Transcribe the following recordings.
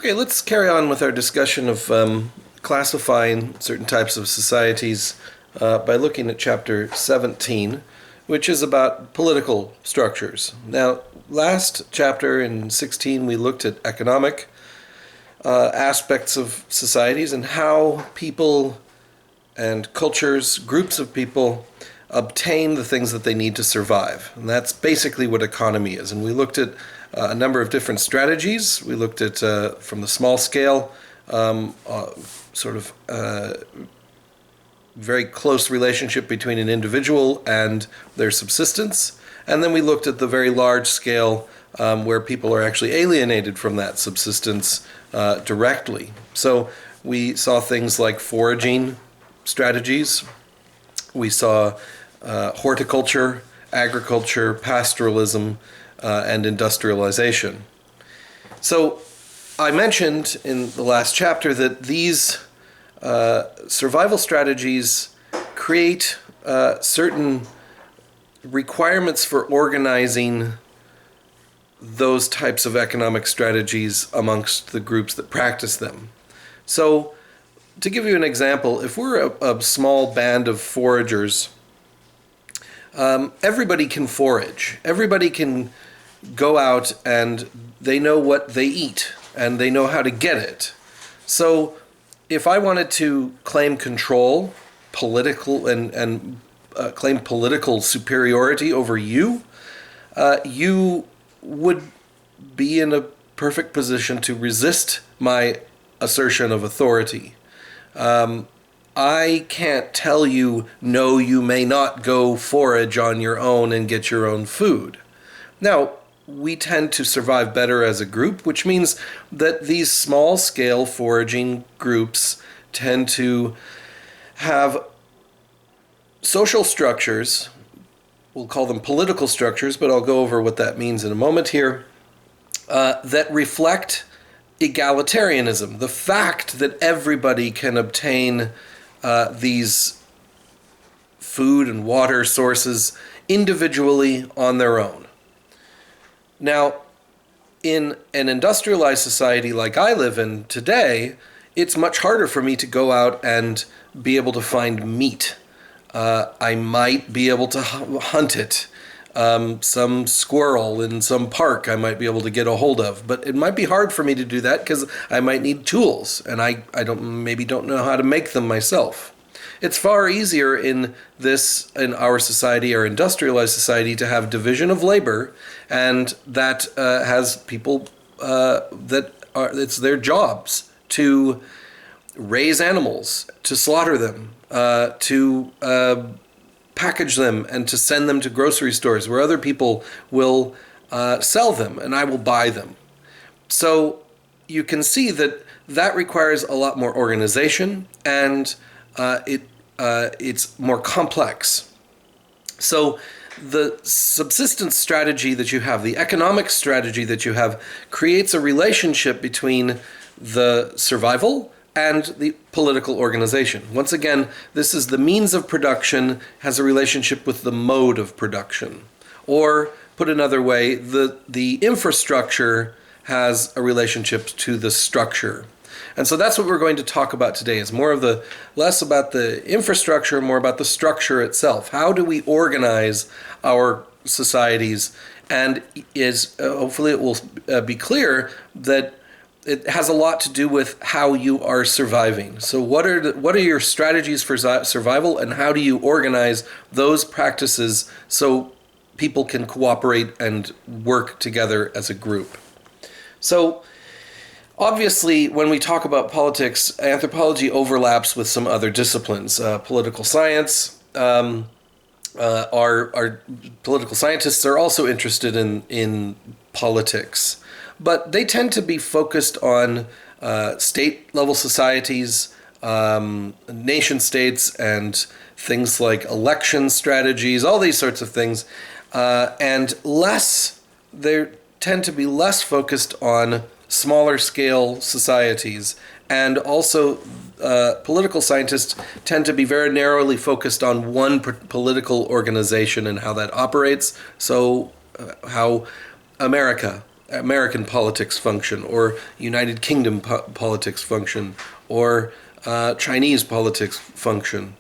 Okay, let's carry on with our discussion of classifying certain types of societies by looking at chapter 17, which is about political structures. Now, last chapter in 16, we looked at economic aspects of societies and how people and cultures, groups of people, obtain the things that they need to survive. And that's basically what economy is. And we looked at a number of different strategies. We looked at, from the small scale, very close relationship between an individual and their subsistence. And then we looked at the very large scale where people are actually alienated from that subsistence directly. So we saw things like foraging strategies. We saw horticulture, agriculture, pastoralism, and industrialization. So I mentioned in the last chapter that these survival strategies create certain requirements for organizing those types of economic strategies amongst the groups that practice them. So to give you an example, if we're a small band of foragers, everybody can forage. Everybody can go out and they know what they eat and they know how to get it. So if I wanted to claim control, political and claim political superiority over you, you would be in a perfect position to resist my assertion of authority. I can't tell you, no, you may not go forage on your own and get your own food. Now, we tend to survive better as a group, which means that these small-scale foraging groups tend to have social structures. We'll call them political structures, but I'll go over what that means in a moment here, that reflect egalitarianism, the fact that everybody can obtain these food and water sources individually on their own. Now, in an industrialized society like I live in today, it's much harder for me to go out and be able to find meat. I might be able to hunt it. Some squirrel in some park I might be able to get a hold of, but it might be hard for me to do that because I might need tools and I don't know how to make them myself. It's far easier in our society, our industrialized society, to have division of labor, and that has people it's their jobs to raise animals, to slaughter them, to package them and to send them to grocery stores where other people will sell them and I will buy them. So you can see that requires a lot more organization and it's more complex. So the subsistence strategy that you have, the economic strategy that you have, creates a relationship between the survival and the political organization. Once again, this is the means of production has a relationship with the mode of production. Or, put another way, the infrastructure has a relationship to the structure. And so that's what we're going to talk about today, is less about the infrastructure, more about the structure itself. How do we organize our societies? And hopefully it will be clear that it has a lot to do with how you are surviving. So what are your strategies for survival, and how do you organize those practices so people can cooperate and work together as a group? So obviously, when we talk about politics, anthropology overlaps with some other disciplines. Political science, our political scientists are also interested in politics. But they tend to be focused on state-level societies, nation states, and things like election strategies, all these sorts of things, and they tend to be less focused on smaller-scale societies. And also, political scientists tend to be very narrowly focused on one political organization and how that operates. So, how America American politics function, or United Kingdom politics function, or Chinese politics function.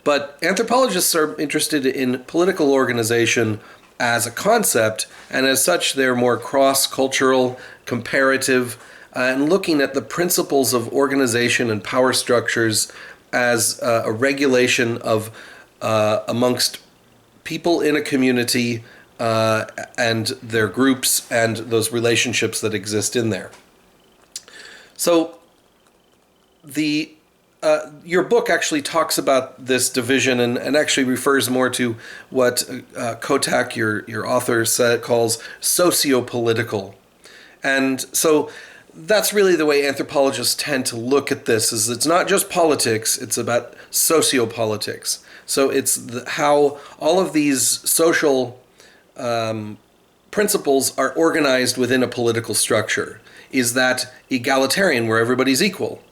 But anthropologists are interested in political organization as a concept, and as such, they're more cross-cultural, comparative, and looking at the principles of organization and power structures as a regulation of amongst people in a community and their groups and those relationships that exist in there. So your book actually talks about this division and actually refers more to what Kotak, your author, calls socio-political. And so that's really the way anthropologists tend to look at this, is it's not just politics, it's about sociopolitics. So it's how all of these social principles are organized within a political structure. Is that egalitarian, where everybody's equal,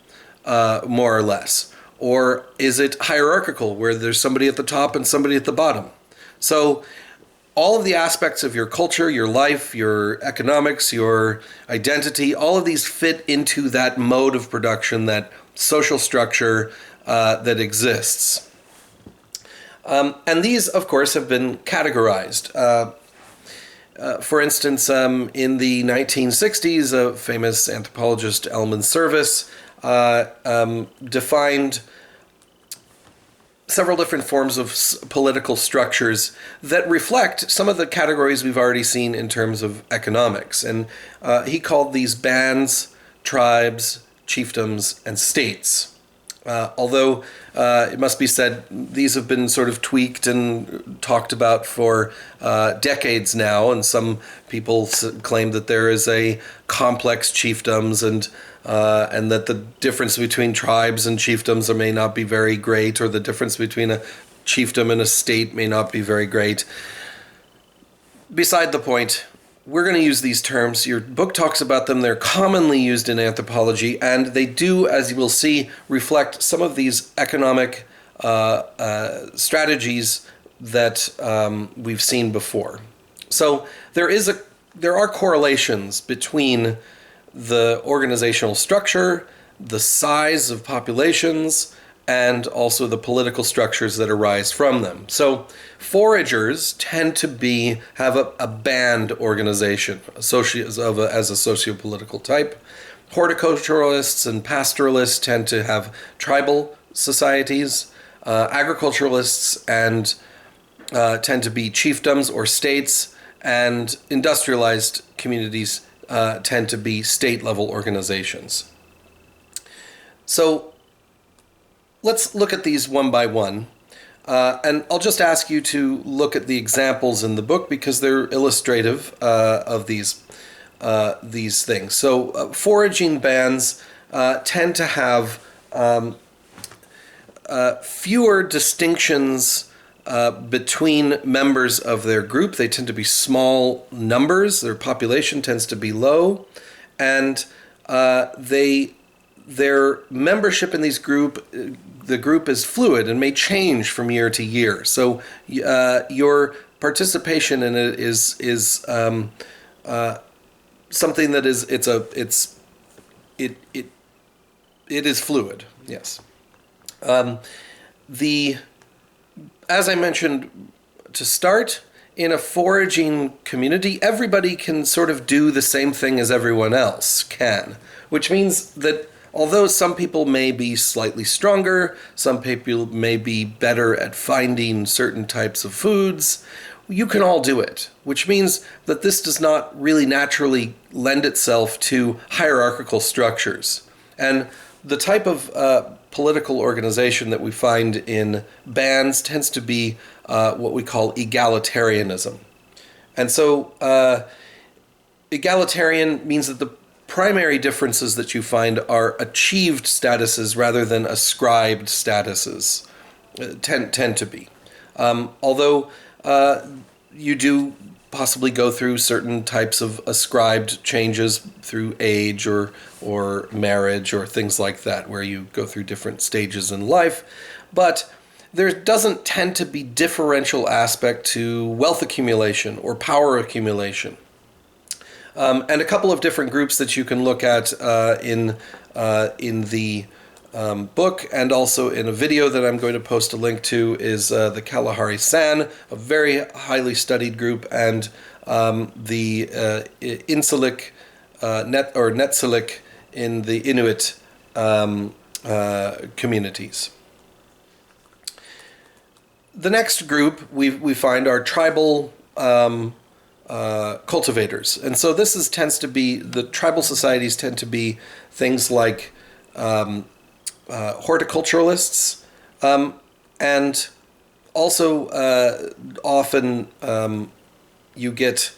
more or less? Or is it hierarchical, where there's somebody at the top and somebody at the bottom? So all of the aspects of your culture, your life, your economics, your identity, all of these fit into that mode of production, that social structure that exists. And these, of course, have been categorized. For instance, in the 1960s, a famous anthropologist, Elman Service, defined several different forms of political structures that reflect some of the categories we've already seen in terms of economics. And he called these bands, tribes, chiefdoms, and states. Although it must be said, these have been sort of tweaked and talked about for decades now, and some people claim that there is a complex chiefdoms and that the difference between tribes and chiefdoms may not be very great, or the difference between a chiefdom and a state may not be very great. Beside the point, we're going to use these terms. Your book talks about them. They're commonly used in anthropology, and they do, as you will see, reflect some of these economic strategies that we've seen before. So there are correlations between the organizational structure, the size of populations, and also the political structures that arise from them. So foragers tend to have a band organization as a socio-political type. Horticulturalists and pastoralists tend to have tribal societies. Agriculturalists tend to be chiefdoms or states, and industrialized communities tend to be state-level organizations. So let's look at these one by one. And I'll just ask you to look at the examples in the book because they're illustrative of these things. So foraging bands tend to have fewer distinctions between members of their group. They tend to be small numbers. Their population tends to be low, and their membership in the group is fluid and may change from year to year. So your participation in it is something that it is fluid. Yes. As I mentioned to start, in a foraging community, everybody can sort of do the same thing as everyone else can, which means that although some people may be slightly stronger, some people may be better at finding certain types of foods, you can all do it, which means that this does not really naturally lend itself to hierarchical structures. And the type of political organization that we find in bands tends to be what we call egalitarianism. And so egalitarian means that the primary differences that you find are achieved statuses rather than ascribed statuses, tend to be. Although you do possibly go through certain types of ascribed changes through age or marriage or things like that, where you go through different stages in life. But there doesn't tend to be differential aspect to wealth accumulation or power accumulation. And a couple of different groups that you can look at in the book, and also in a video that I'm going to post a link to, is the Kalahari San, a very highly studied group, and the Insulik Netsilik in the Inuit communities. The next group we find are tribal cultivators, and so this tends to be, the tribal societies tend to be things like horticulturalists, and also often you get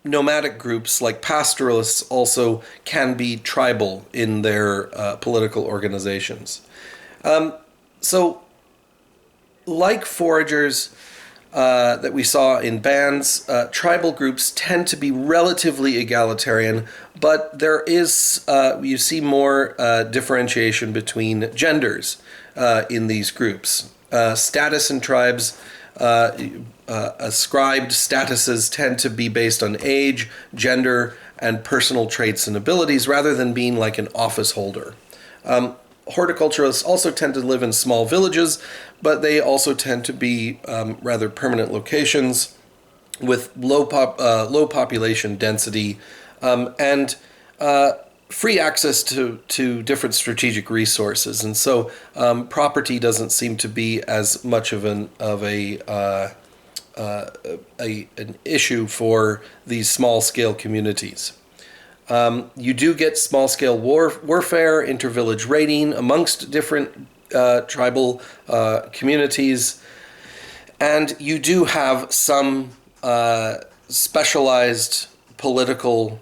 nomadic groups like pastoralists also can be tribal in their political organizations. So like foragers that we saw in bands, tribal groups tend to be relatively egalitarian, but there is, you see more differentiation between genders in these groups. Status in tribes, ascribed statuses tend to be based on age, gender, and personal traits and abilities, rather than being like an office holder. Horticulturalists also tend to live in small villages, but they also tend to be rather permanent locations with low population density, and free access to different strategic resources. And so property doesn't seem to be as much of an issue for these small-scale communities. You do get small-scale warfare, inter-village raiding amongst different tribal communities, and you do have some specialized political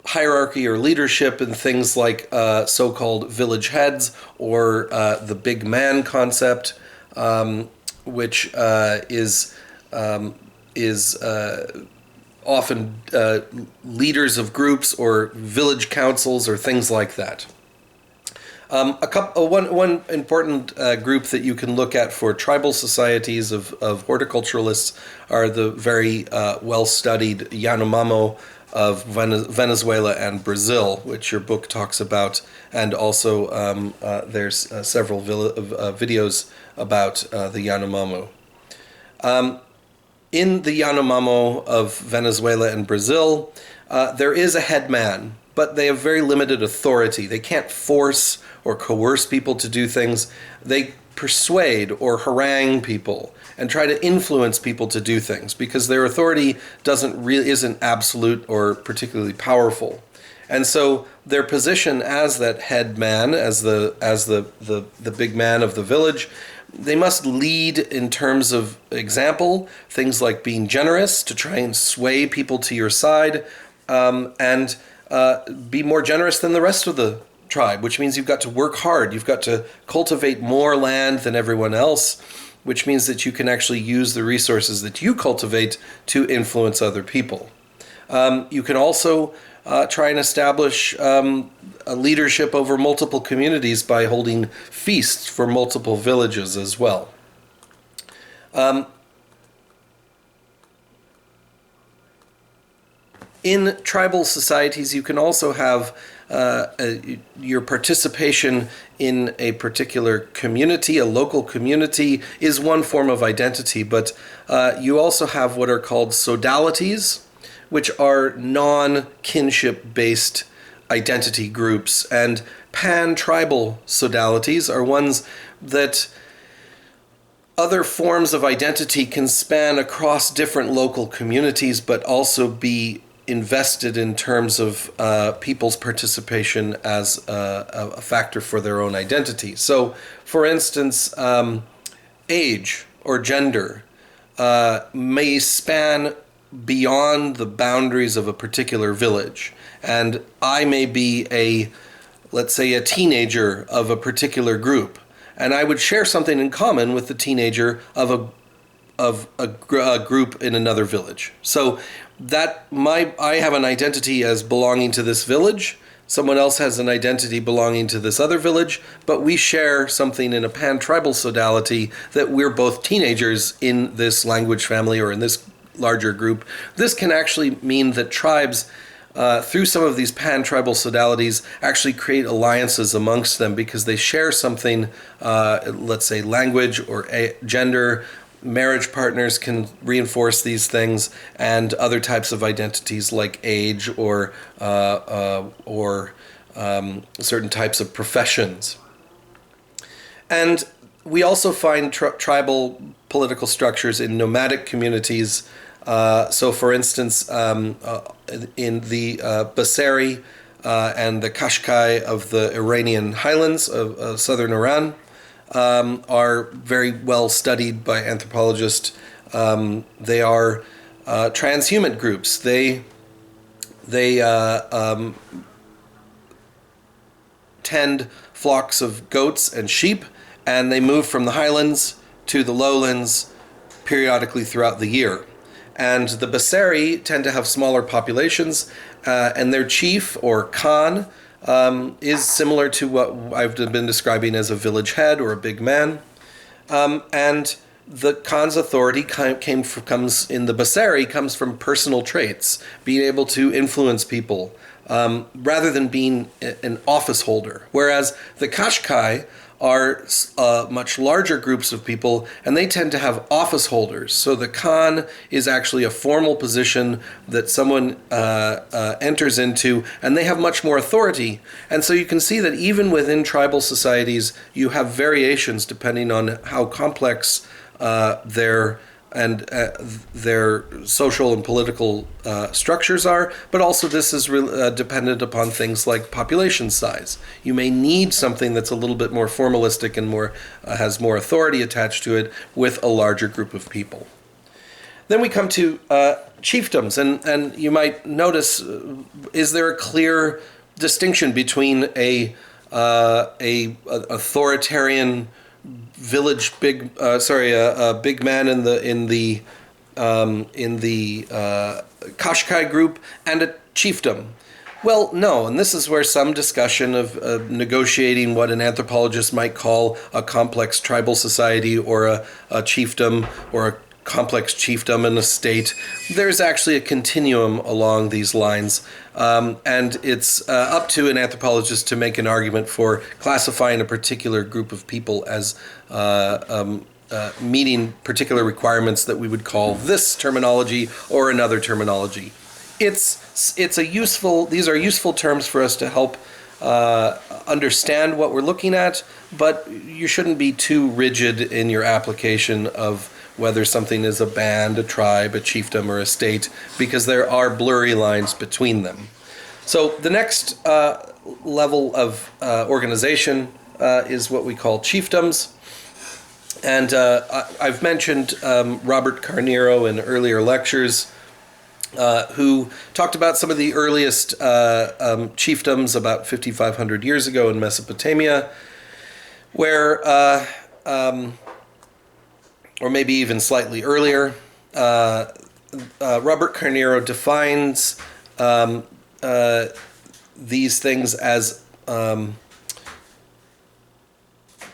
hierarchy or leadership in things like so-called village heads, or the big man concept, which is often leaders of groups or village councils or things like that. One important group that you can look at for tribal societies of horticulturalists are the very well-studied Yanomamo of Venezuela and Brazil, which your book talks about, and also there's several videos about the Yanomamo. In the Yanomamo of Venezuela and Brazil, there is a head man, but they have very limited authority. They can't force or coerce people to do things. They persuade or harangue people and try to influence people to do things, because their authority isn't absolute or particularly powerful. And so their position as that head man, as the big man of the village, they must lead in terms of example, things like being generous to try and sway people to your side, and be more generous than the rest of the tribe, which means you've got to work hard. You've got to cultivate more land than everyone else, which means that you can actually use the resources that you cultivate to influence other people. You can also try and establish a leadership over multiple communities by holding feasts for multiple villages as well. In tribal societies, you can also have your participation in a particular community. A local community is one form of identity, but you also have what are called sodalities, which are non-kinship-based identity groups. And pan-tribal sodalities are ones that other forms of identity can span across different local communities, but also be invested in terms of people's participation as a factor for their own identity. So, for instance, age or gender may span beyond the boundaries of a particular village. And I may be let's say, a teenager of a particular group, and I would share something in common with the teenager of a group in another village. So that I have an identity as belonging to this village, someone else has an identity belonging to this other village, but we share something in a pan-tribal sodality that we're both teenagers in this language family or in this larger group. This can actually mean that tribes, through some of these pan-tribal sodalities, actually create alliances amongst them because they share something, let's say language or gender. Marriage partners can reinforce these things, and other types of identities like age or certain types of professions. And we also find tribal political structures in nomadic communities. So, for instance, in the Basari and the Kashkai of the Iranian highlands of southern Iran, are very well studied by anthropologists. They are transhuman groups. They tend flocks of goats and sheep, and they move from the highlands to the lowlands periodically throughout the year. And the Basari tend to have smaller populations, and their chief or Khan is similar to what I've been describing as a village head or a big man. And the Khan's authority comes in the Basari comes from personal traits, being able to influence people, rather than being an office holder. Whereas the Kashkai are much larger groups of people, and they tend to have office holders. So the Khan is actually a formal position that someone enters into, and they have much more authority. And so you can see that even within tribal societies, you have variations depending on how complex their social and political structures are, but also this is dependent upon things like population size. You may need something that's a little bit more formalistic and more has more authority attached to it with a larger group of people. Then we come to chiefdoms, and you might notice, is there a clear distinction between a authoritarian village big man in the Kashkai group and a chiefdom? Well, no, and this is where some discussion of negotiating what an anthropologist might call a complex tribal society or a chiefdom or a complex chiefdom in a state. There's actually a continuum along these lines, and it's up to an anthropologist to make an argument for classifying a particular group of people as meeting particular requirements that we would call this terminology or another terminology. These are useful terms for us to help understand what we're looking at, but you shouldn't be too rigid in your application of whether something is a band, a tribe, a chiefdom, or a state, because there are blurry lines between them. So the next level of organization is what we call chiefdoms. And I've mentioned Robert Carneiro in earlier lectures, who talked about some of the earliest chiefdoms about 5,500 years ago in Mesopotamia, where or maybe even slightly earlier, Robert Carneiro defines these things as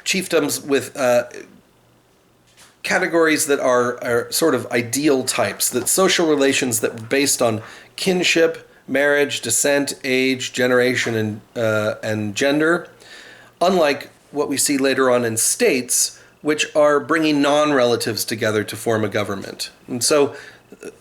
chiefdoms with categories that are sort of ideal types, that social relations that are based on kinship, marriage, descent, age, generation, and gender, unlike what we see later on in states, which are bringing non-relatives together to form a government. And so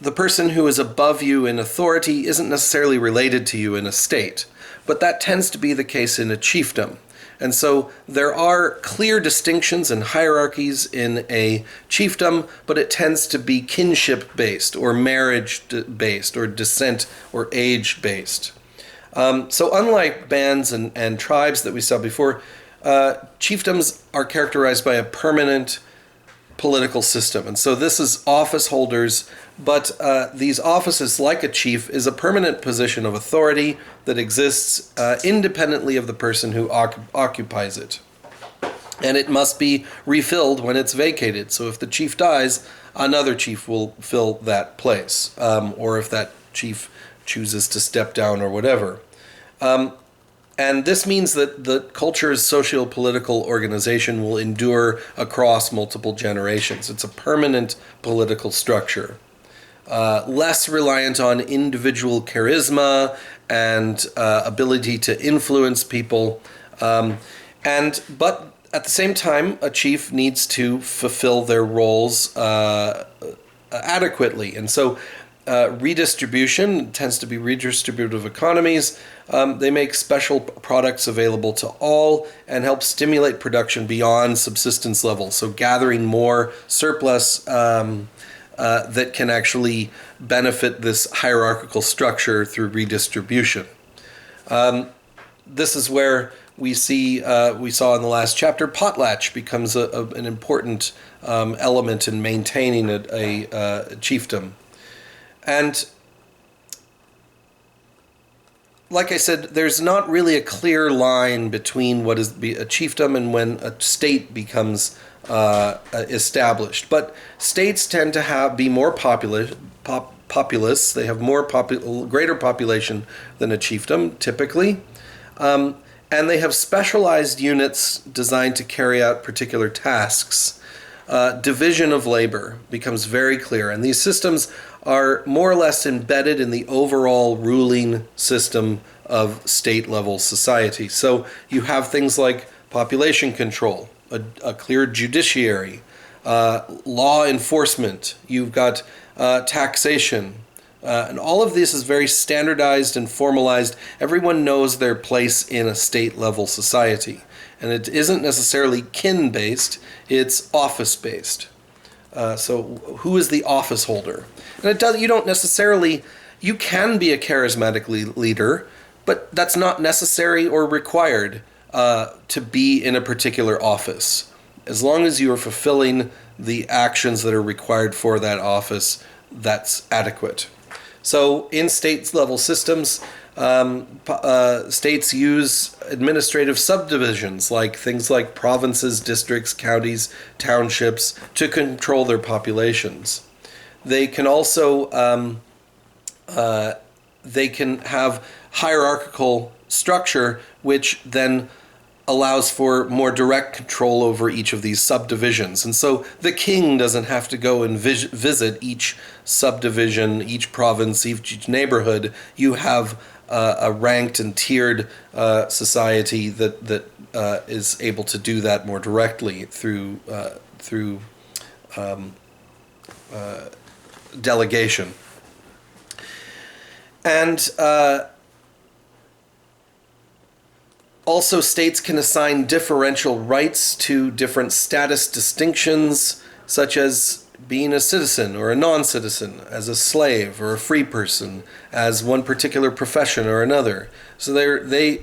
the person who is above you in authority isn't necessarily related to you in a state, but that tends to be the case in a chiefdom. And so there are clear distinctions and hierarchies in a chiefdom, but it tends to be kinship-based or marriage-based or descent or age-based. So unlike bands and tribes that we saw before, chiefdoms are characterized by a permanent political system. And so this is office holders, but these offices, like a chief, is a permanent position of authority that exists independently of the person who occupies it. And it must be refilled when it's vacated. So if the chief dies, another chief will fill that place, or if that chief chooses to step down or whatever. And this means that the culture's socio-political organization will endure across multiple generations. It's a permanent political structure. Less reliant on individual charisma and ability to influence people. But at the same time, a chief needs to fulfill their roles adequately. And so redistribution tends to be redistributive economies. They make special products available to all and help stimulate production beyond subsistence level. So gathering more surplus that can actually benefit this hierarchical structure through redistribution. This is where we saw in the last chapter, potlatch becomes an important element in maintaining a chiefdom. And like I said, there's not really a clear line between what is a chiefdom and when a state becomes established. But states tend to be more populous. They have greater population than a chiefdom, typically. And they have specialized units designed to carry out particular tasks. Division of labor becomes very clear, and these systems are more or less embedded in the overall ruling system of state-level society. So you have things like population control, a clear judiciary, law enforcement, you've got taxation, and all of this is very standardized and formalized. Everyone knows their place in a state-level society. And it isn't necessarily kin-based, it's office-based. So who is the office holder? And you can be a charismatic leader, but that's not necessary or required to be in a particular office. As long as you are fulfilling the actions that are required for that office, that's adequate. So in state-level systems, states use administrative subdivisions, like things like provinces, districts, counties, townships, to control their populations. They can also they can have hierarchical structure, which then allows for more direct control over each of these subdivisions. And so the king doesn't have to go and visit each subdivision, each province, each neighborhood. You have a ranked and tiered society that is able to do that more directly through delegation. And also, states can assign differential rights to different status distinctions, such as being a citizen or a non-citizen, as a slave or a free person, as one particular profession or another. So they